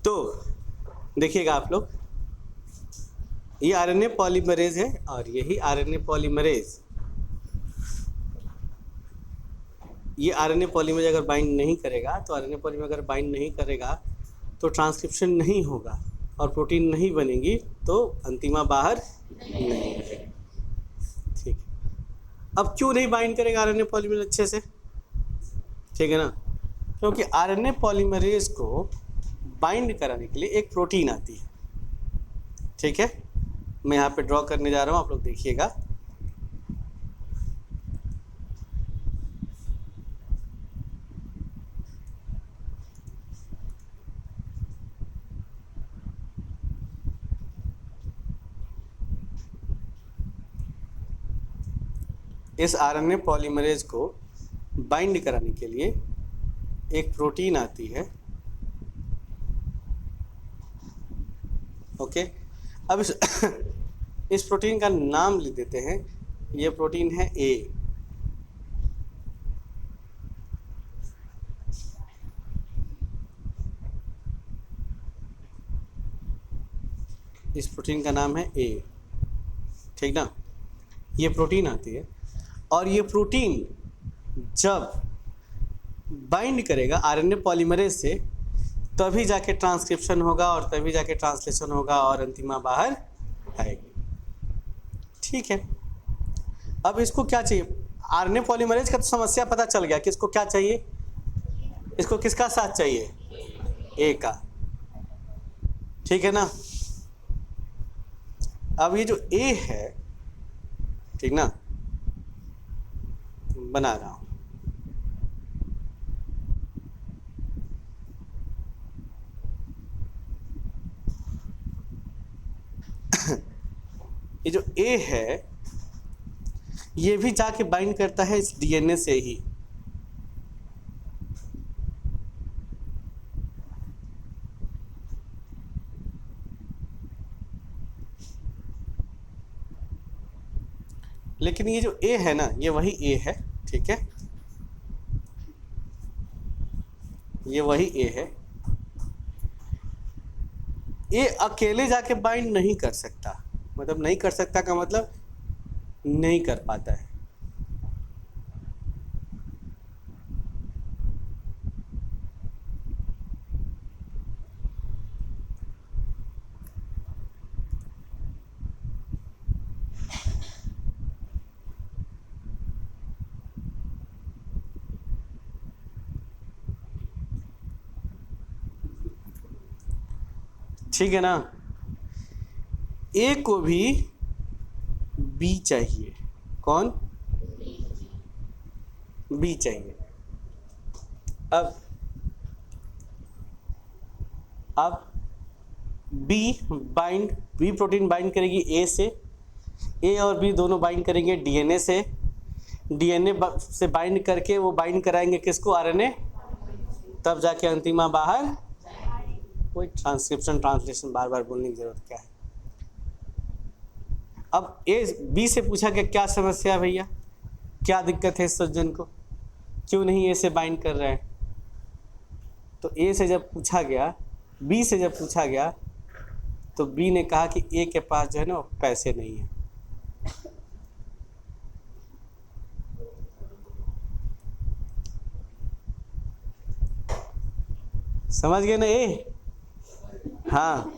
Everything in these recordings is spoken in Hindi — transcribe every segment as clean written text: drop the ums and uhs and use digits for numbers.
तो देखिएगा आप लोग, ये आरएनए पॉलीमरेज है और यही आरएनए पॉलीमरेज, ये आरएनए पॉलीमरेज अगर बाइंड नहीं करेगा, तो आरएनए पॉलीमरेज अगर बाइंड नहीं करेगा तो ट्रांसक्रिप्शन नहीं होगा और प्रोटीन नहीं बनेगी, तो अंतिमा बाहर नहीं आएगी। ठीक है, अब क्यों नहीं बाइंड करेगा आरएनए पॉलीमरेज अच्छे से? ठीक है ना, क्योंकि आरएनए पॉलीमरेज को बाइंड कराने के लिए एक प्रोटीन आती है। ठीक है, मैं यहाँ पे ड्रॉ करने जा रहा हूँ, आप लोग देखिएगा। इस आरएनए पॉलीमरेज को बाइंड कराने के लिए एक प्रोटीन आती है। ओके, अब इस प्रोटीन का नाम लिख देते हैं। ये प्रोटीन है ए। इस प्रोटीन का नाम है ए। ठीक ना, ये प्रोटीन आती है और ये प्रोटीन जब बाइंड करेगा आरएनए पॉलीमरेज से, तभी जाके ट्रांसक्रिप्शन होगा और तभी जाके ट्रांसलेशन होगा और अंतिमा बाहर आएगी। ठीक है, अब इसको क्या चाहिए? आरएनए पॉलीमरेज का तो समस्या पता चल गया कि इसको क्या चाहिए, इसको किसका साथ चाहिए? ए का। ठीक है ना, अब ये जो ए है, ठीक ना, बना रहा हूं। ये जो ए है, ये भी जाके बाइंड करता है इस डीएनए से ही। लेकिन ये जो ए है ना, ये वही ए है। ठीक है, ये वही ए है। ये अकेले जाके बाइंड नहीं कर सकता, मतलब नहीं कर सकता का मतलब नहीं कर पाता है। ठीक है ना, ए को भी बी चाहिए। कौन? बी चाहिए। अब B bind, B protein bind करेगी ए से, ए और बी दोनों बाइंड करेंगे डीएनए से, डीएनए से बाइंड करके वो बाइंड कराएंगे किसको? आरएनए, तब जाके अंतिमा बाहर। कोई ट्रांसक्रिप्शन ट्रांसलेशन बार बार बोलने की जरूरत क्या है? अब ए बी से पूछा कि क्या समस्या है भैया, क्या दिक्कत है इस सज्जन को, क्यों नहीं ए से बाइंड कर रहे हैं? तो ए से जब पूछा गया, बी से जब पूछा गया, तो बी ने कहा कि ए के पास जो है ना पैसे नहीं है। समझ गए ना ए? हाँ,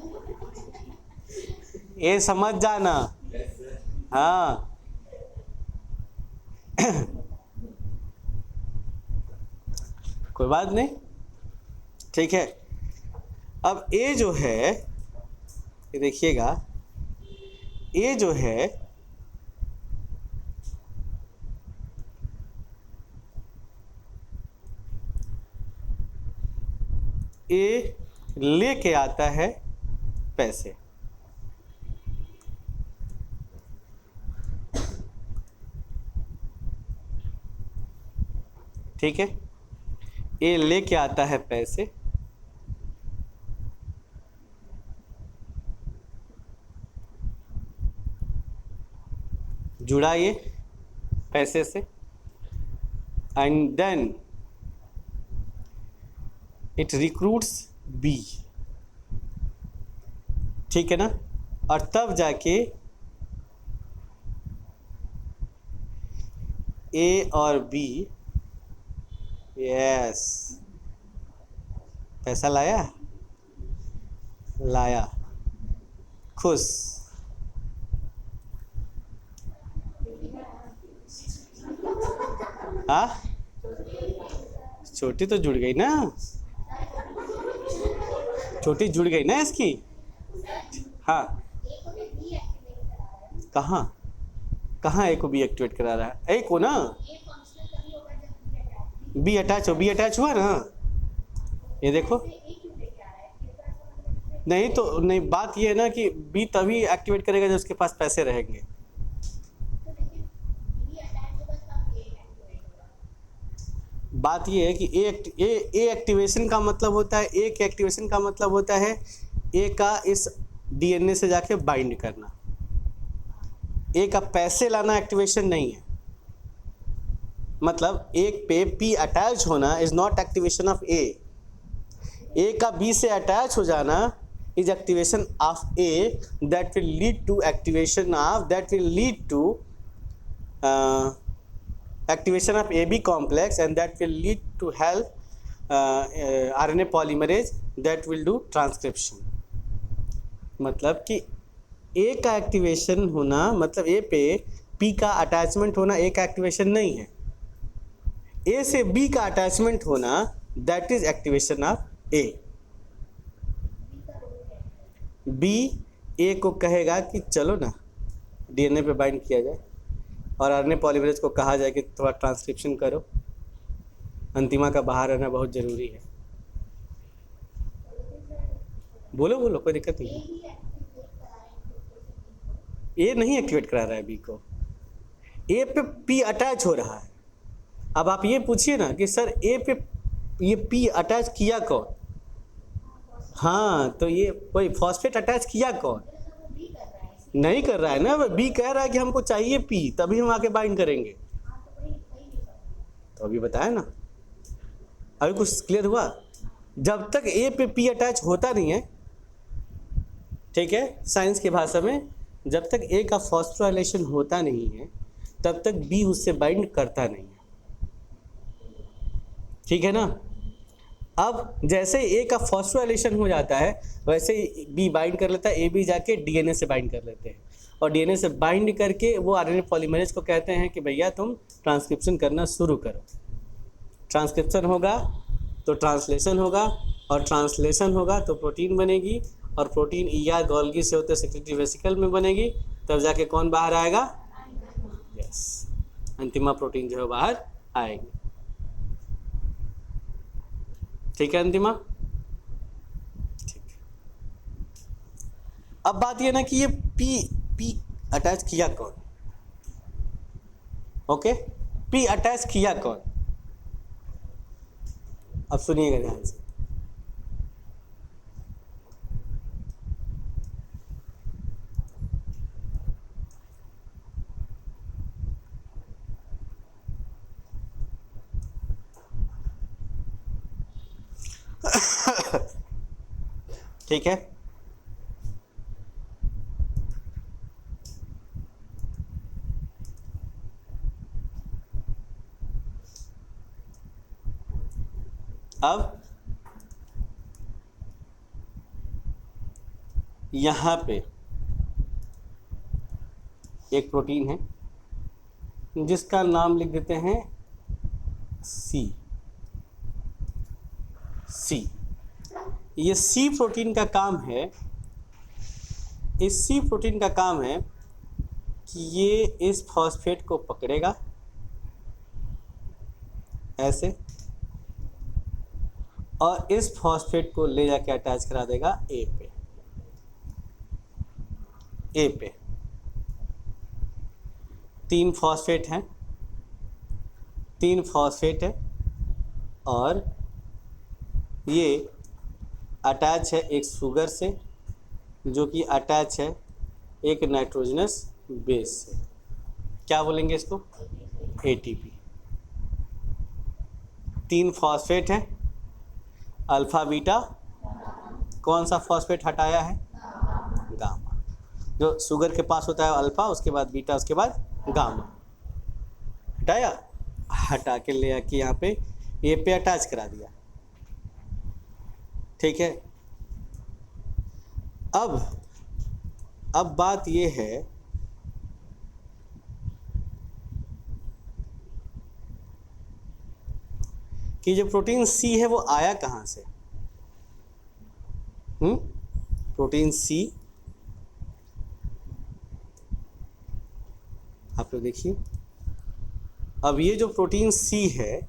ए समझ जाना। हाँ कोई बात नहीं। ठीक है, अब ए जो है, ये देखिएगा, ए जो है ए लेके आता है पैसे। ठीक है, ए लेके आता है पैसे, जुड़ा ये पैसे से, and then it recruits B. ठीक है ना, और तब जाके ए और बी, यस, पैसा लाया, लाया, खुश। हाँ, छोटी तो जुड़ गई ना, छोटी जुड़ गई ना इसकी। हाँ, कहाँ कहाँ ए को बी एक्टिवेट करा रहा है, ए को ना, बी अटैच हो, बी अटैच हुआ ना, ये देखो। नहीं तो नहीं, बात ये है ना कि बी तभी एक्टिवेट करेगा जब उसके पास पैसे रहेंगे। बात ये है कि ए एक्टिवेशन का मतलब होता है, ए के एक्टिवेशन का मतलब होता है ए का इस डीएनए से जाके बाइंड करना। ए का पैसे लाना एक्टिवेशन नहीं है। मतलब एक पे पी अटैच होना is not activation of A का बी से अटैच हो जाना is activation of A, that will lead to activation of, that will lead to activation of AB complex, and that will lead to help RNA polymerase that will do transcription। मतलब कि A का एक्टिवेशन होना मतलब A पे P का अटैचमेंट होना A का एक्टिवेशन नहीं है, A से B का अटैचमेंट होना that is activation of A। B A को कहेगा कि चलो ना DNA पे बाइंड किया जाए, और आरएनए पॉलीमरेज को कहा जाए कि थोड़ा ट्रांसक्रिप्शन करो, अंतिमा का बाहर रहना बहुत ज़रूरी है। बोलो बोलो, कोई दिक्कत नहीं है। ए नहीं एक्टिवेट करा रहा है बी को, ए पे पी अटैच हो रहा है। अब आप ये पूछिए ना कि सर ए पे ये पी अटैच किया कौन? हाँ, तो ये कोई फॉस्फेट अटैच किया कौन? नहीं कर रहा है ना, बी कह रहा है कि हमको चाहिए पी, तभी हम आके बाइंड करेंगे। तो अभी बताया ना, अभी कुछ क्लियर हुआ? जब तक ए पे पी अटैच होता नहीं है, ठीक है, साइंस की भाषा में, जब तक ए का फॉस्फोराइलेशन होता नहीं है तब तक बी उससे बाइंड करता नहीं है, ठीक है ना। अब जैसे ए का फॉस्फोराइलेशन हो जाता है वैसे ही बी बाइंड कर लेता है, ए बी जाके डीएनए से बाइंड कर लेते हैं, और डीएनए से बाइंड करके वो आरएनए पॉलीमरेज को कहते हैं कि भैया तुम ट्रांसक्रिप्शन करना शुरू करो। ट्रांसक्रिप्शन होगा तो ट्रांसलेशन होगा, और ट्रांसलेशन होगा तो प्रोटीन बनेगी, और प्रोटीन ईआर गोल्गी से होते सेक्रेटरी वेसिकल में बनेगी, तब जाके कौन बाहर आएगा? यस, अंतिमा प्रोटीन जो है बाहर आएगी, ठीक है अंतिमा। ठीक है, अब बात ये ना कि ये पी अटैच किया कौन? ओके, पी अटैच किया कौन? अब सुनिएगा ध्यान से। ठीक है, अब यहाँ पे एक प्रोटीन है जिसका नाम लिख देते हैं सी। ये सी प्रोटीन का काम है, इस सी प्रोटीन का काम है कि ये इस फॉस्फेट को पकड़ेगा ऐसे, और इस फॉस्फेट को ले जाके अटैच करा देगा ए पे। 3 फॉस्फेट हैं, 3 फॉस्फेट है, और ये अटैच है एक शुगर से, जो कि अटैच है एक नाइट्रोजनस बेस से। क्या बोलेंगे इसको? एटीपी। 3 फॉस्फेट है, अल्फा बीटा, कौन सा फॉस्फेट हटाया है? गामा। जो शुगर के पास होता है अल्फा, उसके बाद बीटा, उसके बाद गामा। हटाया, हटा के ले आके यहाँ पे ए पे अटैच करा दिया। ठीक है। अब बात ये है कि जो प्रोटीन सी है वो आया कहाँ से? प्रोटीन सी, आप लोग देखिए, अब ये जो प्रोटीन सी है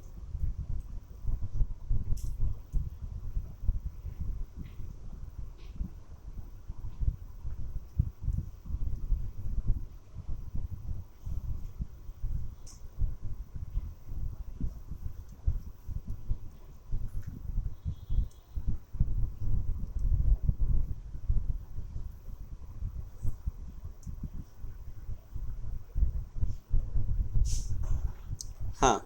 हाँ,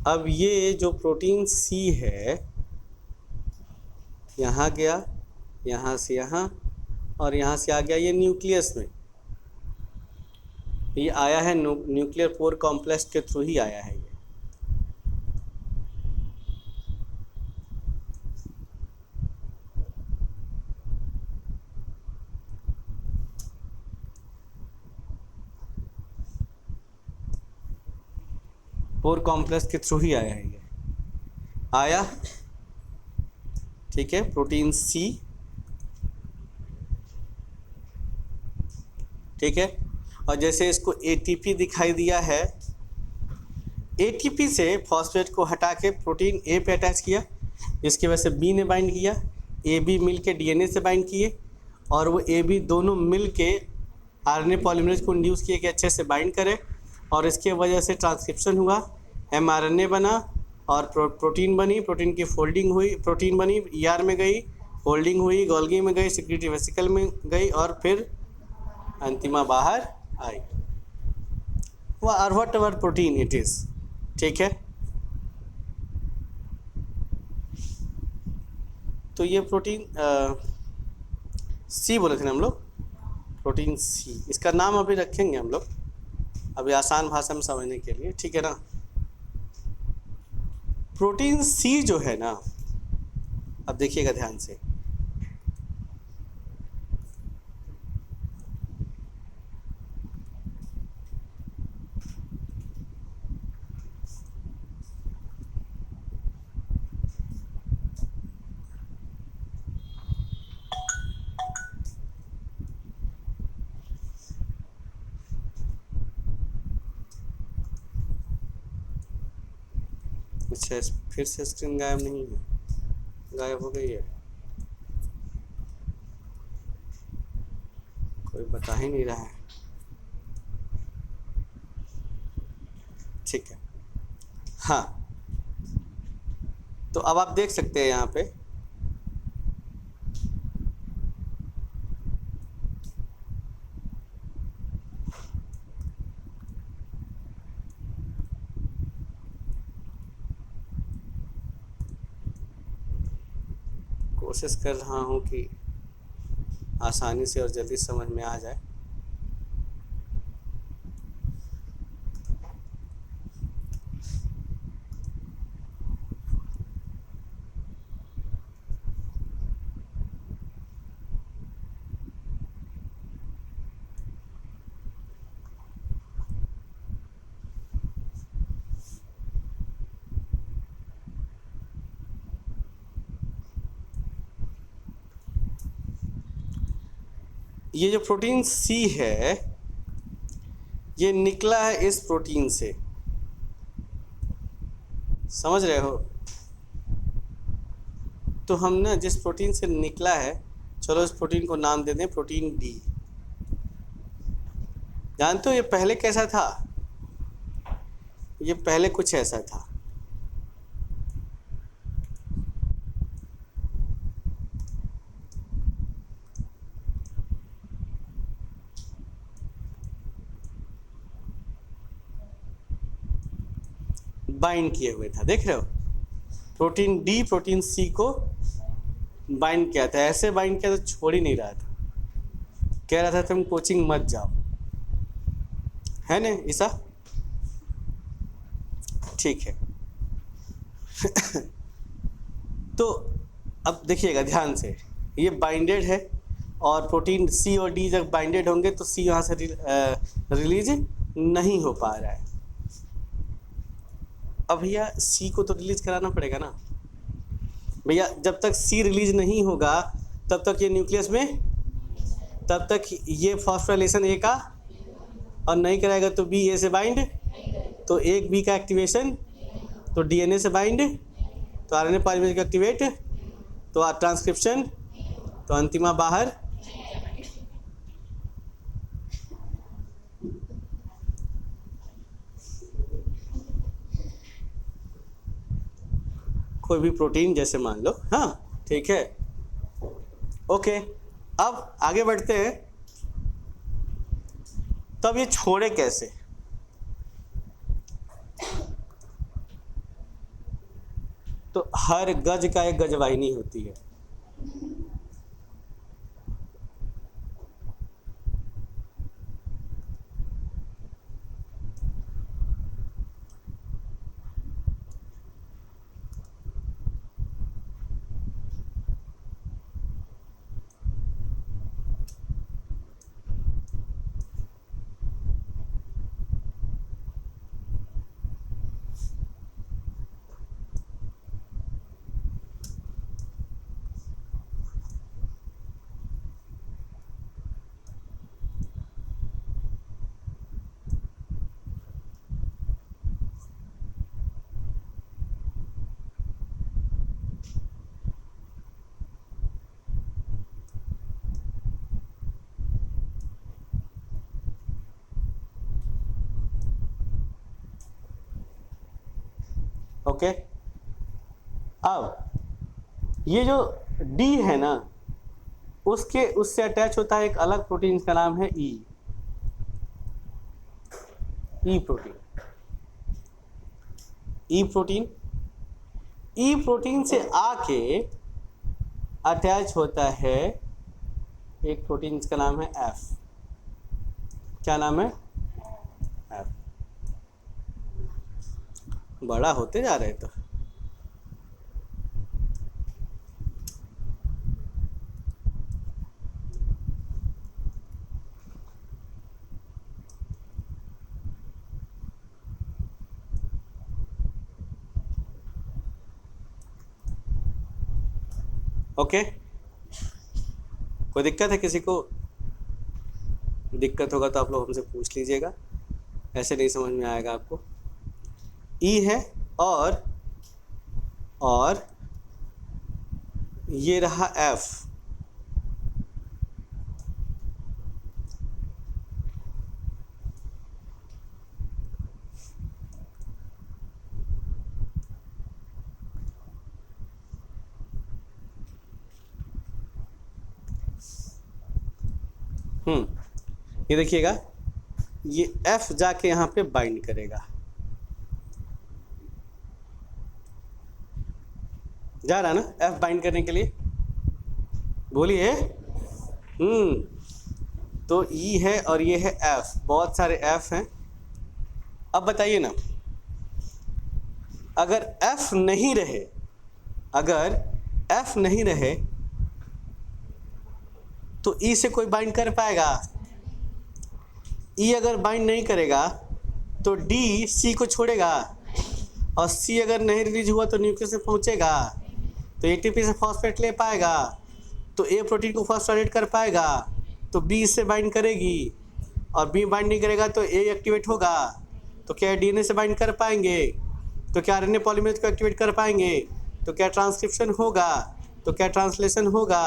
अब ये जो प्रोटीन सी है यहाँ गया, यहाँ से यहाँ, और यहाँ से आ गया ये न्यूक्लियस में। ये आया है न्यूक्लियर पोर कॉम्प्लेक्स के थ्रू ही आया है ये। पोर कॉम्प्लेक्स के थ्रू ही आया है ये। आया, ठीक है, प्रोटीन सी, ठीक है। और जैसे इसको एटीपी दिखाई दिया है, एटीपी से फॉस्फेट को हटा के प्रोटीन ए पे अटैच किया, जिसकी वजह से बी ने बाइंड किया, ए बी मिल के डीएनए से बाइंड किए, और वो ए बी दोनों मिल के आरएनए पॉलीमरेज को इंड्यूस किए कि अच्छे से बाइंड करे, और इसके वजह से ट्रांसक्रिप्शन हुआ, एमआरएनए बना और प्रोटीन बनी, प्रोटीन की फोल्डिंग हुई, प्रोटीन बनी, ईआर में गई, फोल्डिंग हुई, गोल्गी में गई, सिक्रेटरी वेसिकल में गई, और फिर अंतिमा बाहर आई। वह what ever protein it is, ठीक है। तो ये प्रोटीन सी बोले थे ना हम लोग, प्रोटीन सी, इसका नाम अभी रखेंगे हम लोग, अभी आसान भाषा में समझने के लिए, ठीक है ना। प्रोटीन सी जो है ना, अब देखिएगा ध्यान से, अच्छा फिर से स्क्रीन गायब नहीं है, गायब हो गई है, कोई बता ही नहीं रहा है, ठीक है। हाँ, तो अब आप देख सकते हैं यहाँ पे कोशिश कर रहा हूँ कि आसानी से और जल्दी समझ में आ जाए। ये जो प्रोटीन सी है ये निकला है इस प्रोटीन से, समझ रहे हो। तो हम ना जिस प्रोटीन से निकला है, चलो इस प्रोटीन को नाम दे दें प्रोटीन डी। जानते हो ये पहले कैसा था? ये पहले कुछ ऐसा था, बाइंड किए हुए था, देख रहे हो। प्रोटीन डी प्रोटीन सी को बाइंड किया था, ऐसे बाइंड किया था छोड़ ही नहीं रहा था, कह रहा था तुम कोचिंग मत जाओ, है ना ईसा? ठीक है। तो अब देखिएगा ध्यान से, ये बाइंडेड है और प्रोटीन सी और डी जब बाइंडेड होंगे तो सी यहाँ से रिलीज नहीं हो पा रहा है। अब भैया सी को तो रिलीज कराना पड़ेगा ना भैया, जब तक सी रिलीज नहीं होगा तब तक ये न्यूक्लियस में, तब तक ये फॉस्फोराइलेशन ए का, और नहीं कराएगा तो बी ए से बाइंड, तो एक बी का एक्टिवेशन, तो डीएनए से बाइंड, तो आरएनए पॉलीमरेज का एक्टिवेट, तो ट्रांसक्रिप्शन, तो अंतिमा बाहर। कोई भी प्रोटीन जैसे मान लो, हाँ ठीक है, ओके। अब आगे बढ़ते हैं, तब ये छोड़े कैसे? तो हर गज का एक गजवाहिनी होती है, ओके। अब ये जो डी है ना, उससे अटैच होता है एक अलग प्रोटीन, इसका नाम है ई प्रोटीन। ई प्रोटीन से आके अटैच होता है एक प्रोटीन, इसका नाम है एफ। क्या नाम है? एफ। बड़ा होते जा रहे तो ओके। कोई दिक्कत है किसी को? दिक्कत होगा तो आप लोग हमसे पूछ लीजिएगा, ऐसे नहीं समझ में आएगा आपको। ई है और ये रहा एफ। ये देखिएगा, ये एफ जाके यहाँ पे बाइंड करेगा, जा रहा ना एफ बाइंड करने के लिए, बोलिए। तो ई है और ये है एफ, बहुत सारे एफ हैं। अब बताइए ना, अगर एफ नहीं रहे, तो ई से कोई बाइंड कर पाएगा? ई अगर बाइंड नहीं करेगा तो डी सी को छोड़ेगा, और सी अगर नहीं रिलीज हुआ तो न्यूक्लियस में पहुंचेगा, तो एटीपी से फॉस्फेट ले पाएगा, तो ए प्रोटीन को फॉस्फोराइलेट कर पाएगा, तो बी इससे बाइंड करेगी, और बी बाइंड नहीं करेगा तो ए एक्टिवेट होगा, तो क्या डीएनए से बाइंड कर पाएंगे? तो क्या आरएनए पॉलीमरेज को एक्टिवेट कर पाएंगे? तो क्या ट्रांसक्रिप्शन होगा? तो क्या ट्रांसलेशन होगा?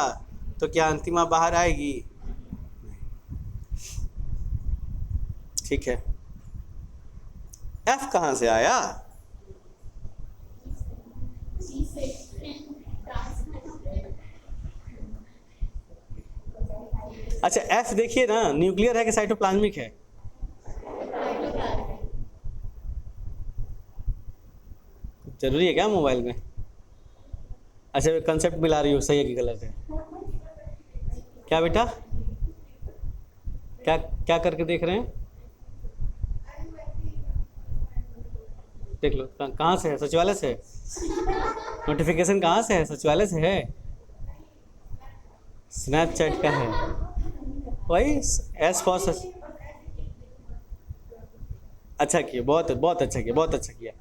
तो क्या अंतिमा बाहर आएगी? ठीक है, एफ कहाँ से आया? अच्छा एफ देखिए ना, न्यूक्लियर है कि साइटोप्लाज्मिक है? जरूरी है क्या मोबाइल में? अच्छा कंसेप्ट मिला रही हो, सही है कि गलत है? क्या बेटा, क्या क्या करके देख रहे हैं? देख लो कहाँ से है, सचिवालय से? नोटिफिकेशन कहाँ से है, सचिवालय से है? स्नैपचैट का है? वही एस फॉर सच। अच्छा किया, बहुत बहुत अच्छा किया, बहुत अच्छा किया।